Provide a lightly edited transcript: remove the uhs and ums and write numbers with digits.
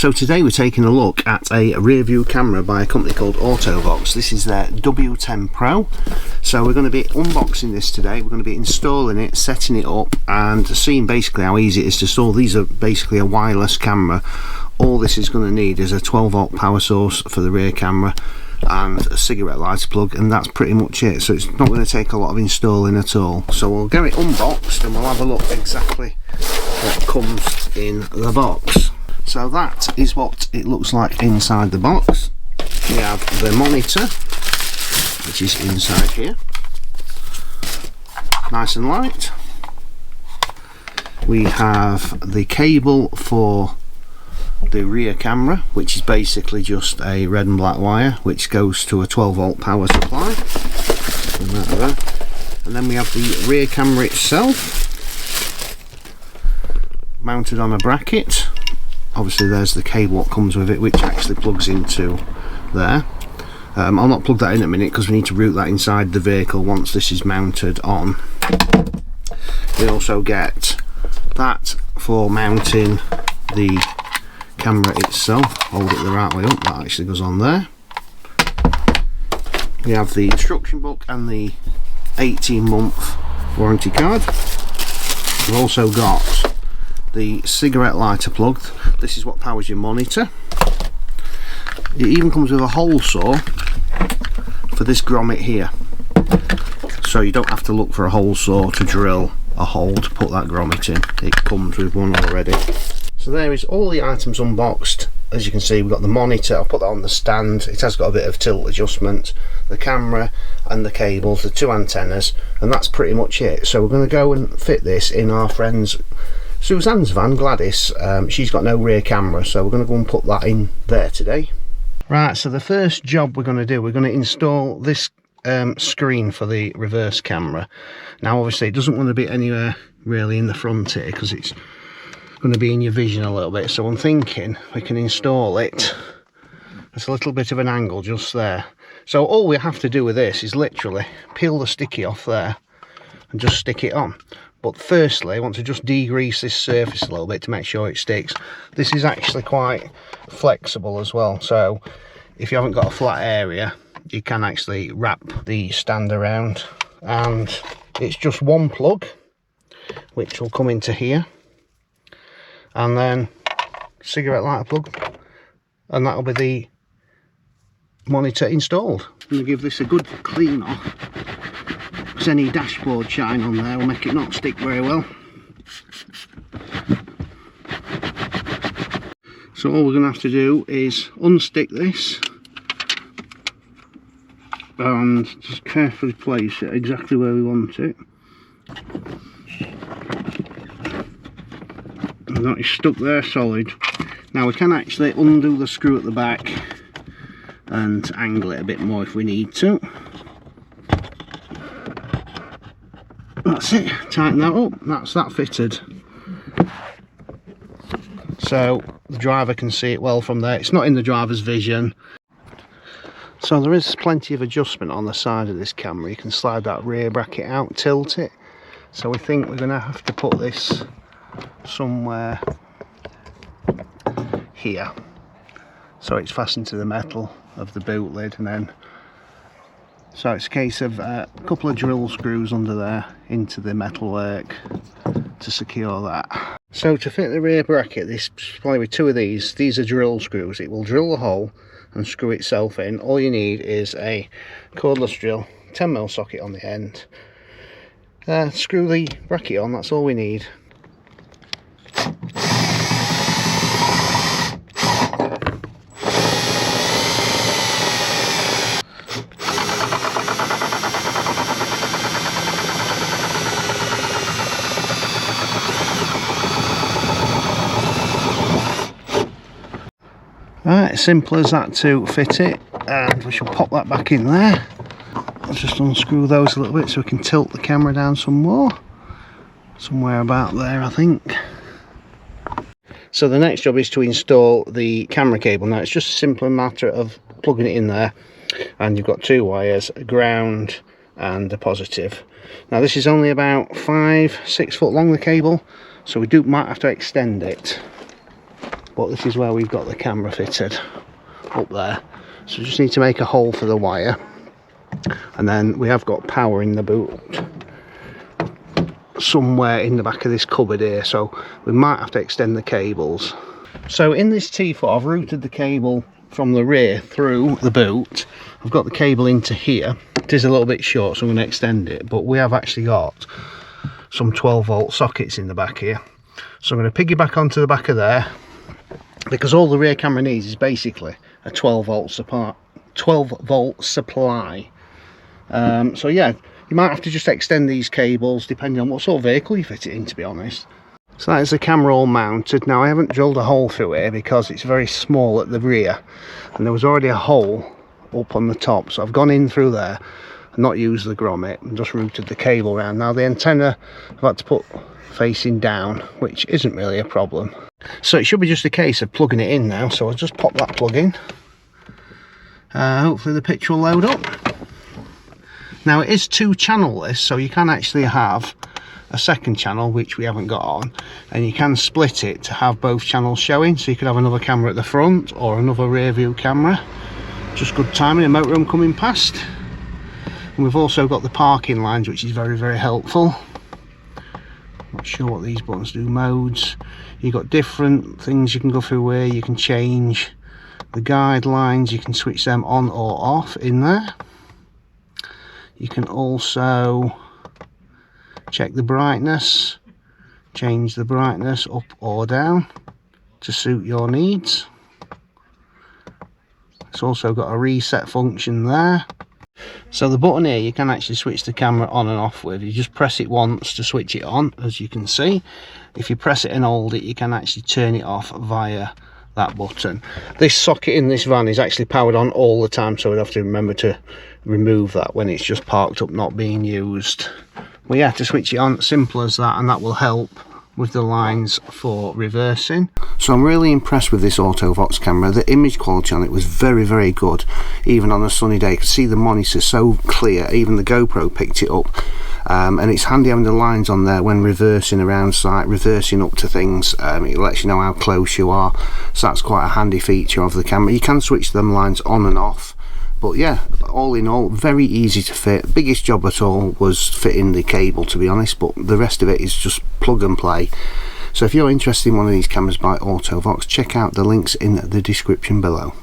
So today we're taking a look at a rear view camera by a company called AUTO-VOX. This is their W10 Pro. So we're going to be unboxing this today. We're going to be installing it, setting it up and seeing basically how easy it is to install. These are basically a wireless camera. All this is going to need is a 12 volt power source for the rear camera and a cigarette lighter plug, and that's pretty much it. So it's not going to take a lot of installing at all. So we'll get it unboxed and we'll have a look exactly what comes in the box. So that is what it looks like inside the box. We have the monitor, which is inside here, nice and light. We have the cable for the rear camera, which is basically just a red and black wire which goes to a 12 volt power supply, and then we have the rear camera itself mounted on a bracket. Obviously there's the cable that comes with it, which actually plugs into there. I'll not plug that in a minute because we need to route that inside the vehicle once this is mounted on. We also get that for mounting the camera itself. Hold it the right way up, that actually goes on there. We have the instruction book and the 18-month warranty card. We've also got the cigarette lighter plug. This is what powers your monitor. It even comes with a hole saw for this grommet here, so you don't have to look for a hole saw to drill a hole to put that grommet in. It comes with one already. So there is all the items unboxed. As you can see, we've got the monitor. I'll put that on the stand. It has got a bit of tilt adjustment, the camera and the cables, the two antennas, and that's pretty much it. So we're going to go and fit this in our friend's Suzanne's van, Gladys. She's got no rear camera, so we're going to go and put that in there today. Right, so the first job we're going to do, we're going to install this screen for the reverse camera. Now obviously it doesn't want to be anywhere really in the front here because it's going to be in your vision a little bit, so I'm thinking we can install it at a little bit of an angle just there. So all we have to do with this is literally peel the sticky off there and just stick it on. But firstly, I want to just degrease this surface a little bit to make sure it sticks. This is actually quite flexible as well, so if you haven't got a flat area, you can actually wrap the stand around. And it's just one plug, which will come into here, and then cigarette lighter plug, and that'll be the monitor installed. I'm going to give this a good clean off. Any dashboard shine on there will make it not stick very well. So all we're going to have to do is unstick this and just carefully place it exactly where we want it, and that is stuck there solid. Now we can actually undo the screw at the back and angle it a bit more if we need to. That's it, tighten that up, that's that fitted. So the driver can see it well from there. It's not in the driver's vision. So there is plenty of adjustment on the side of this camera. You can slide that rear bracket out, tilt it. So we think we're going to have to put this somewhere here. So it's fastened to the metal of the boot lid, and then so it's a case of a couple of drill screws under there into the metalwork to secure that. So to fit the rear bracket, this supply with two of these are drill screws. It will drill the hole and screw itself in. All you need is a cordless drill, 10mm socket on the end. Screw the bracket on, that's all we need. Right, simple as that to fit it, and we shall pop that back in there. Let's just unscrew those a little bit so we can tilt the camera down some more. Somewhere about there, I think. So the next job is to install the camera cable. Now it's just a simple matter of plugging it in there, and you've got two wires, a ground and a positive. Now this is only about 5-6 foot long, the cable, so we might have to extend it. but this is where we've got the camera fitted, up there. So we just need to make a hole for the wire, and then we have got power in the boot somewhere in the back of this cupboard here, so we might have to extend the cables. So in this T-foot I've routed the cable from the rear through the boot. I've got the cable into here. It is a little bit short, so I'm going to extend it, but we have actually got some 12-volt sockets in the back here, so I'm going to piggyback onto the back of there, because all the rear camera needs is basically a 12-volt supply. So yeah, you might have to just extend these cables depending on what sort of vehicle you fit it in, to be honest. So that is the camera all mounted. Now I haven't drilled a hole through here because it's very small at the rear, and there was already a hole up on the top, so I've gone in through there and not used the grommet and just routed the cable around. Now the antenna I've had to put facing down, which isn't really a problem. So it should be just a case of plugging it in now, so I'll just pop that plug in. Hopefully the picture will load up. Now it is 2-channel this, so you can actually have a second channel, which we haven't got on, and you can split it to have both channels showing, so you could have another camera at the front or another rear view camera. Just good timing, a motorhome coming past. And we've also got the parking lines, which is very, very helpful. Not sure what these buttons do. Modes, you've got different things you can go through where you can change the guidelines, you can switch them on or off in there. You can also check the brightness, change the brightness up or down to suit your needs. It's also got a reset function there. So the button here you can actually switch the camera on and off with. You just press it once to switch it on, as you can see. If you press it and hold it, you can actually turn it off via that button. This socket in this van is actually powered on all the time, so we'd have to remember to remove that when it's just parked up not being used. Well, yeah, to switch it on, simple as that, and that will help with the lines for reversing. So I'm really impressed with this AUTO-VOX camera. The image quality on it was very, very good. Even on a sunny day, you could see the monitor so clear, even the GoPro picked it up. And it's handy having the lines on there when reversing around site, reversing up to things. It lets you know how close you are, so that's quite a handy feature of the camera. You can switch them lines on and off, but yeah, all in all, very easy to fit. Biggest job at all was fitting the cable, to be honest, but the rest of it is just plug and play. So if you're interested in one of these cameras by AUTO-VOX, check out the links in the description below.